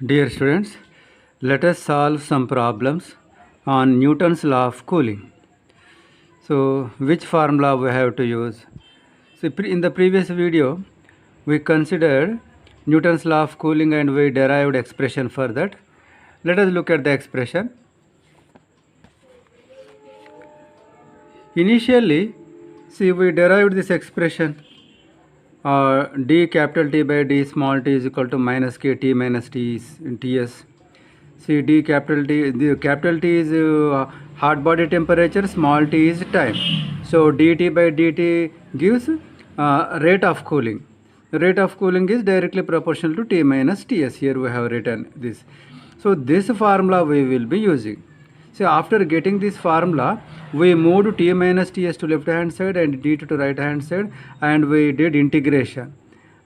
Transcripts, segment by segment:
Dear students, let us solve some problems on Newton's law of cooling. So, which formula we have to use? So, in the previous video, we considered Newton's law of cooling and we derived expression for that. Let us look at the expression. Initially, see, we derived this expression d capital T by d small t is equal to minus k t minus t in Ts. See, d capital T, the capital T is hot body temperature, small t is time. So dt by dt gives rate of cooling. The rate of cooling is directly proportional to T minus Ts. Here we have written this. So this formula we will be using. So after getting this formula, we moved T minus Ts to left hand side and dt to right hand side, and we did integration.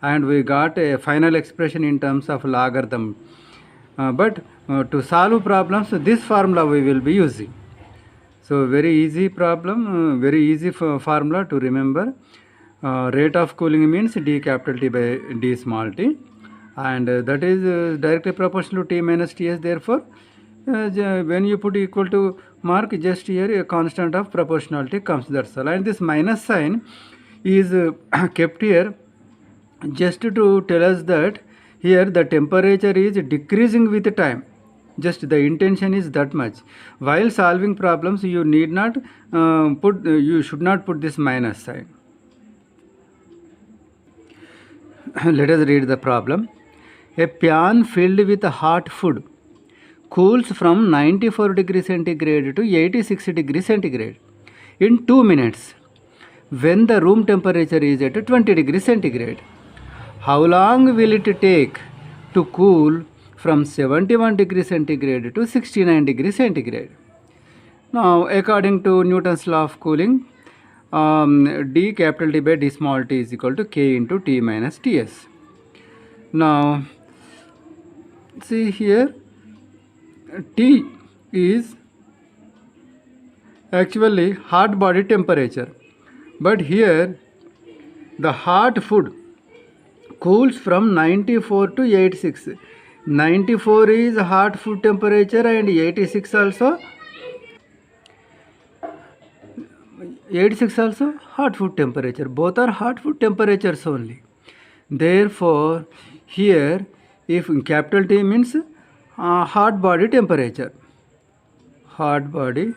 And we got a final expression in terms of logarithm. But to solve problems, this formula we will be using. So very easy problem, very easy formula to remember. Rate of cooling means d capital T by d small t, and that is directly proportional to T minus Ts. Therefore, when you put equal to mark, just here a constant of proportionality comes, that's all. And this minus sign is kept here just to tell us that here the temperature is decreasing with time. Just the intention is that much. While solving problems, you need not you should not put this minus sign. Let us read the problem. A pan filled with hot food cools from 94 degrees centigrade to 86 degrees centigrade in 2 minutes when the room temperature is at 20 degrees centigrade. How long will it take to cool from 71 degrees centigrade to 69 degrees centigrade? Now, according to Newton's law of cooling, d capital T by d small t is equal to k into T minus Ts. Now, see here, T is actually hot body temperature, but here the hot food cools from 94 to 86. 94 is hot food temperature and 86 also hot food temperature. Both are hot food temperatures only. Therefore, here if capital T means hot body temperature. Hot body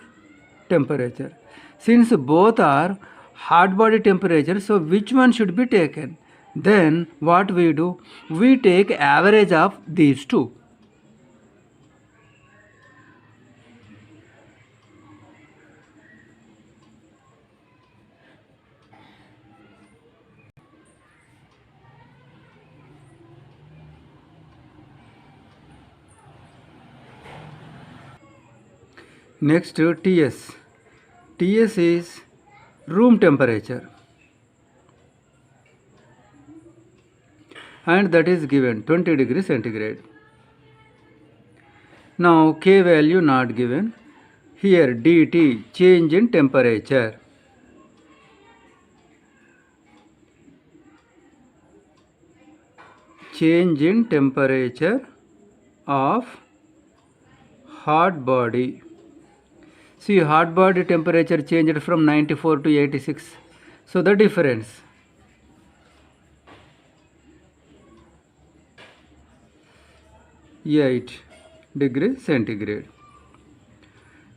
temperature. Since both are hot body temperature, so which one should be taken? Then what we do? We take average of these two. Next, Ts. Ts is room temperature, and that is given 20 degrees centigrade. Now K value not given. Here dt, change in temperature. Change in temperature of hot body. See, hot body temperature changed from 94 to 86. So the difference. (8 degrees centigrade).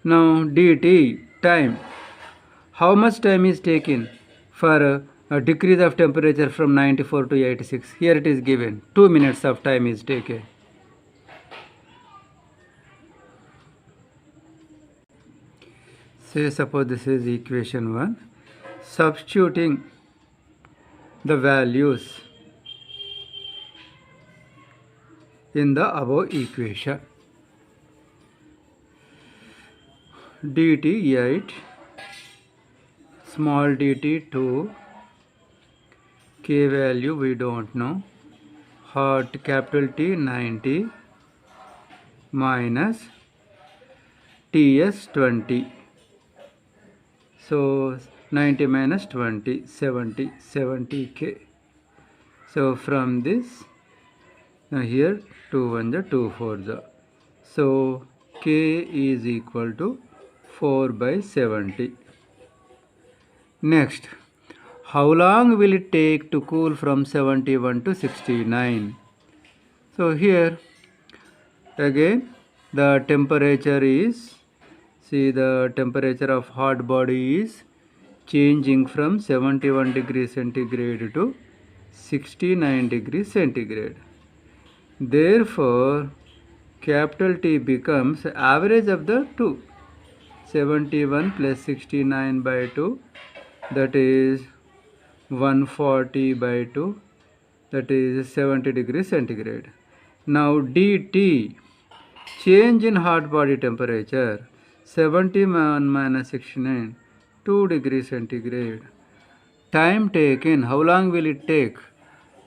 Now dt, time. How much time is taken for a decrease of temperature from 94 to 86? Here it is given. 2 minutes of time is taken. Say suppose this is equation 1. Substituting the values in the above equation. dt 8, small dt 2, k value we don't know, hot capital T 90 minus Ts 20. So 90 minus 20, 70, 70k. So from this Now here 2 1 the 2 4 the. So K is equal to 4 by 70. Next, how long will it take to cool from 71 to 69? So here again the temperature is, see, the temperature of hot body is changing from 71 degrees centigrade to 69 degrees centigrade. Therefore, capital T becomes average of the two. 71 plus 69 by 2, that is 140 by 2, that is 70 degrees centigrade. Now dt, change in hot body temperature, 71 minus 69, 2 degrees centigrade. Time taken, how long will it take?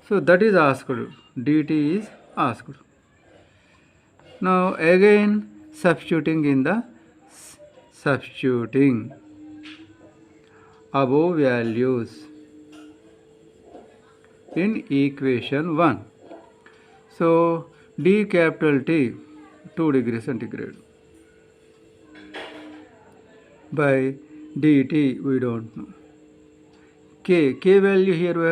So that is asked, dt is asked. Now again substituting above values in equation 1. So d capital T 2 degrees centigrade by dt we don't know. K value here we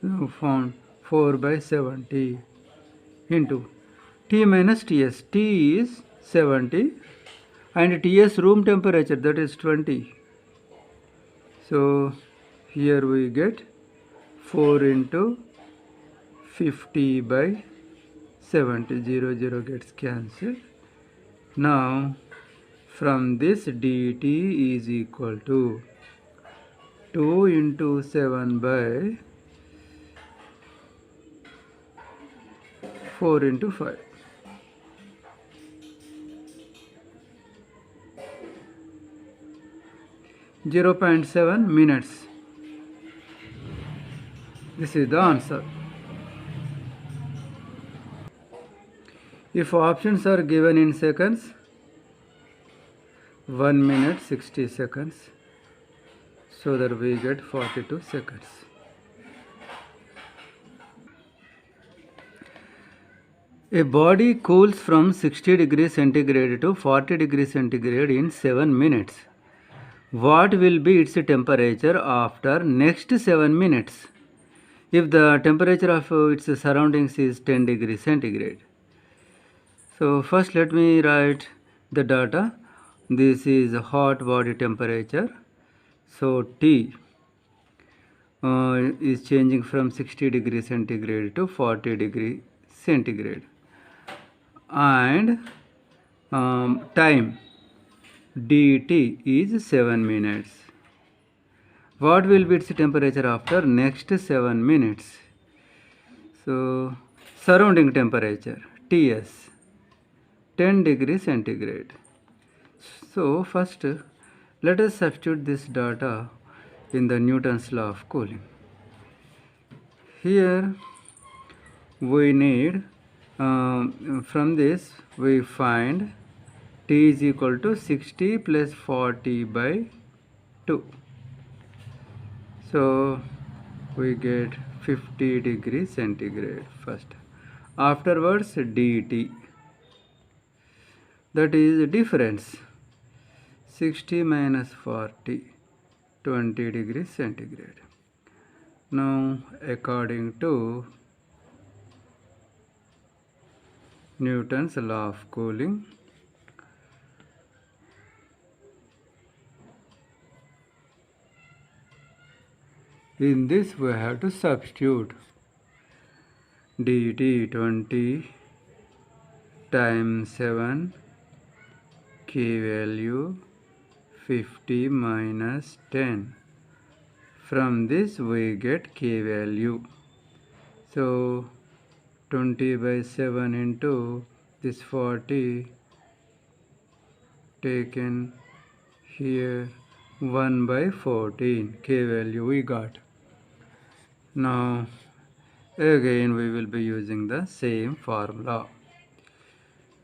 have found 4 by 70 into T minus Ts. T is 70 and Ts room temperature, that is 20. So here we get 4 into 50 by 70, 0 gets cancelled. Now from this dt is equal to 2 into 7 by 4 into 5. .7 minutes. This is the answer. If options are given in seconds, 1 minute 60 seconds, so that we get 42 seconds. A body cools from 60 degrees centigrade to 40 degrees centigrade in 7 minutes. What will be its temperature after next 7 minutes if the temperature of its surroundings is 10 degrees centigrade? So first let me write the data. This is hot body temperature. So T is changing from 60 degrees centigrade to 40 degree centigrade, and time dt is 7 minutes. What will be its temperature after next 7 minutes? So surrounding temperature Ts 10 degrees centigrade. So first let us substitute this data in the Newton's law of cooling. Here we need, from this we find T is equal to 60 plus 40 by 2. So we get 50 degrees centigrade first. Afterwards dt, that is the difference, 60 minus 40, 20 degrees centigrade. Now according to Newton's law of cooling, in this we have to substitute dt 20 times 7, K value 50 minus 10. From this we get K value. So 20 by 7 into this 40 taken here, 1 by 14 K value we got. Now again we will be using the same formula.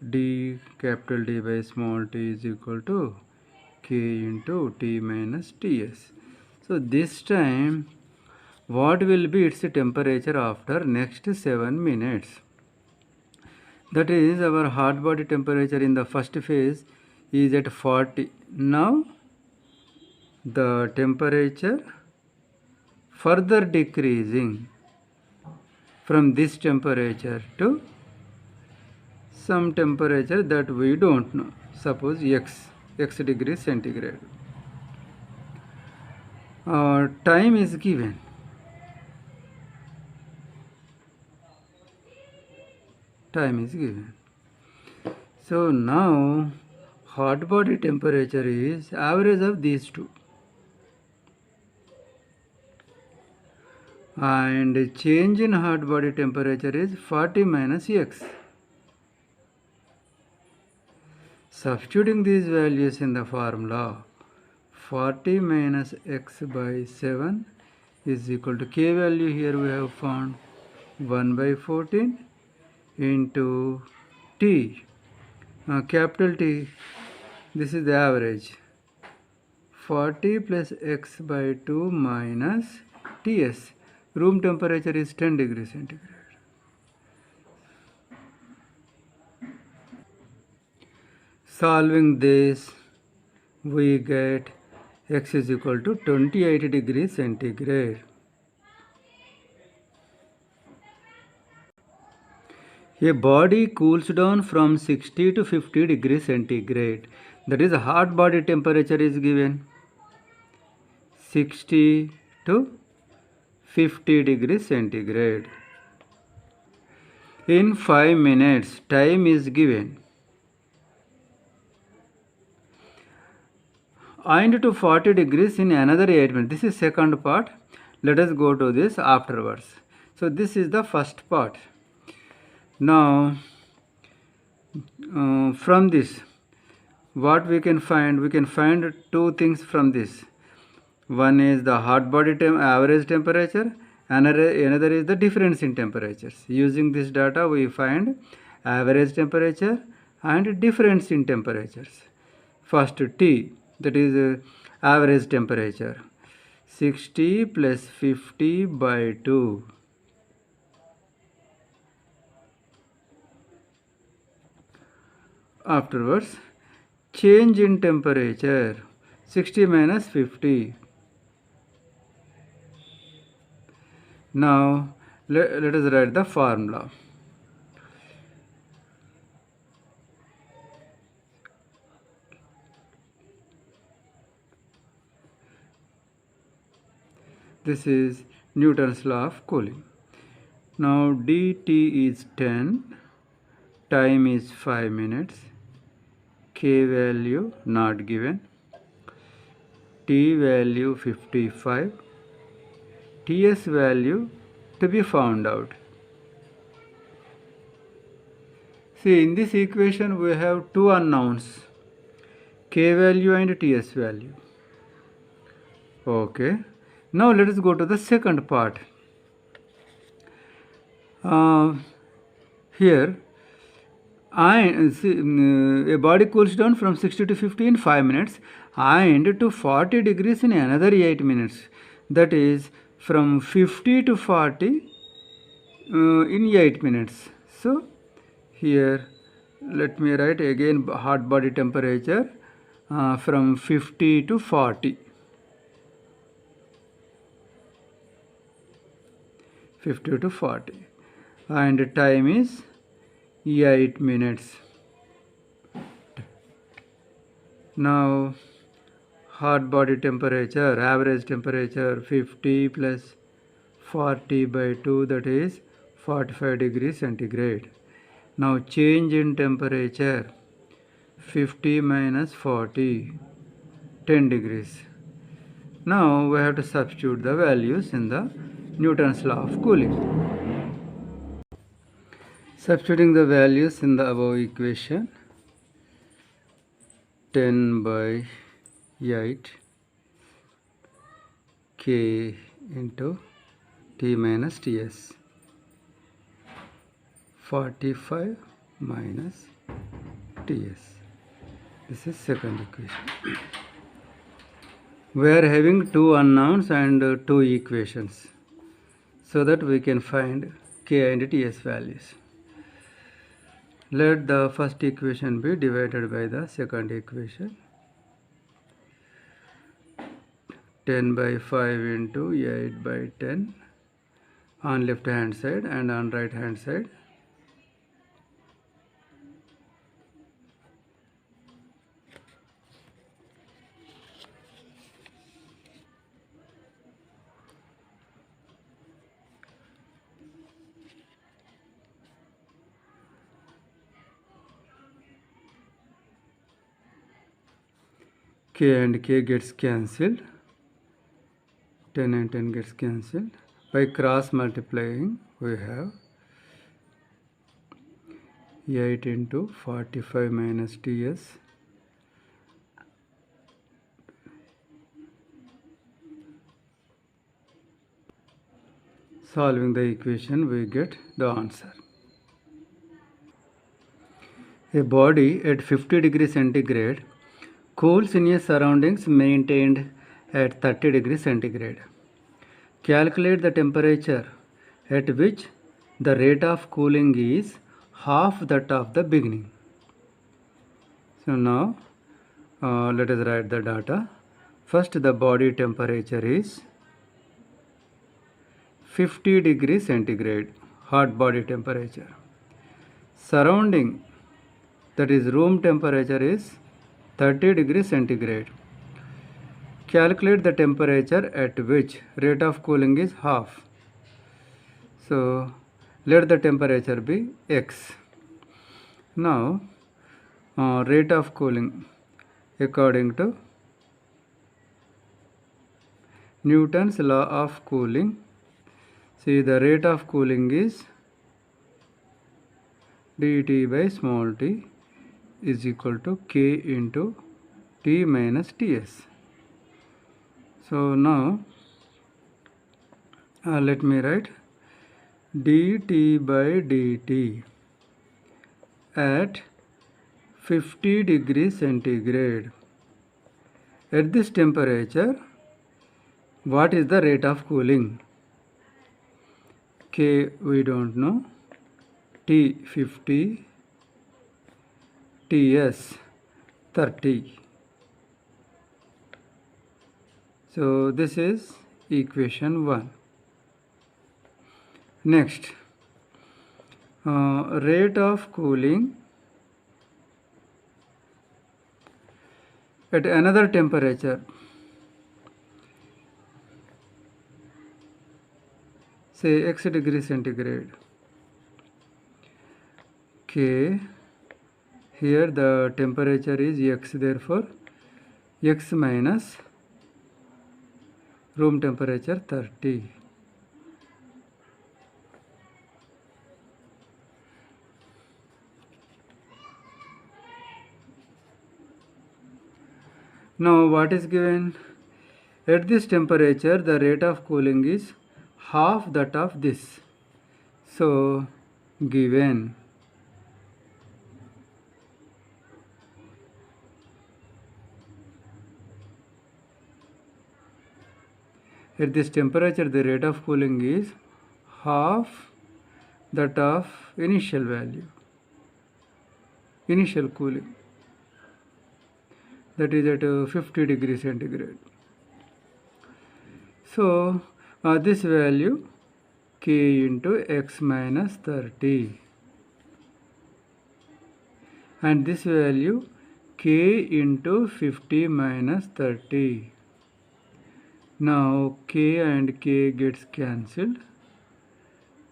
D capital D by small t is equal to K into T minus Ts. So this time what will be its temperature after next 7 minutes? That is, our hot body temperature in the first phase is at 40. Now the temperature further decreasing from this temperature to some temperature that we don't know, suppose x degrees centigrade. Time is given. So now hot body temperature is average of these two, and change in hot body temperature is 40 minus x. Substituting these values in the formula, 40 minus x by 7 is equal to k value here we have found 1 by 14 into T, capital T, this is the average, 40 plus x by 2 minus Ts, room temperature is 10 degrees centigrade. Solving this, we get x is equal to 28 degrees centigrade. A body cools down from 60 to 50 degrees centigrade. That is, hot body temperature is given 60 to 50 degrees centigrade. In 5 minutes, time is given. And to 40 degrees in another 8 minutes. This is second part. Let us go to this afterwards. So this is the first part. Now from this, what we can find? We can find two things from this. One is the hot body average temperature, another is the difference in temperatures. Using this data, we find average temperature and difference in temperatures. First T, that is average temperature, 60 plus 50 by 2. Afterwards, change in temperature, 60 minus 50. Now let us write the formula. This is Newton's law of cooling. Now dt is 10, time is 5 minutes, k value not given, t value 55, ts value to be found out. See, in this equation we have two unknowns, k value and ts value. Okay. Now let us go to the second part. Here, a body cools down from 60 to 50 in 5 minutes and to 40 degrees in another 8 minutes. That is from 50 to 40 in 8 minutes. So here let me write again hot body temperature from 50 to 40. 50 to 40, and time is 8 minutes. Now hot body temperature, average temperature 50 plus 40 by 2, that is 45 degrees centigrade. Now change in temperature, 50 minus 40, 10 degrees. Now we have to substitute the values in the Newton's law of cooling. Substituting the values in the above equation, 10 by 8 k into T minus Ts, 45 minus Ts. This is second equation. We are having two unknowns and two equations, so that we can find k and ts values. let the first equation be divided by the second equation. 10 by 5 into 8 by 10 on left hand side and on right hand side. K and K gets cancelled. 10 and 10 gets cancelled. By cross multiplying, we have 8 into 45 minus TS. Solving the equation, we get the answer. A body at 50 degrees centigrade cools in a surroundings maintained at 30 degrees centigrade. Calculate the temperature at which the rate of cooling is half that of the beginning. So now let us write the data. First, the body temperature is 50 degrees centigrade, hot body temperature. Surrounding, that is room temperature, is 30 degrees centigrade. Calculate the temperature at which rate of cooling is half. So let the temperature be X. Now rate of cooling according to Newton's law of cooling. See, the rate of cooling is dT by small t is equal to K into T minus Ts. So now let me write dT by dt at 50 degrees centigrade. At this temperature, what is the rate of cooling? K we don't know, T 50, Ts 30. So this is equation 1. Next, rate of cooling at another temperature. Say X degrees centigrade. K, here the temperature is X, therefore X minus room temperature 30. Now what is given? At this temperature, the rate of cooling is half that of this. So given at this temperature, the rate of cooling is half that of initial value, initial cooling, that is at 50 degrees centigrade. So this value K into X minus 30 and this value K into 50 minus 30. Now K and K gets cancelled.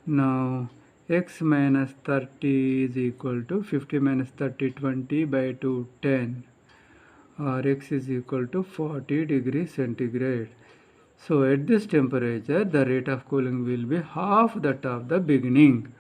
Now X minus 30 is equal to 50 minus 30, 20 by 2, 10, or X is equal to 40 degrees centigrade. So at this temperature, the rate of cooling will be half that of the beginning.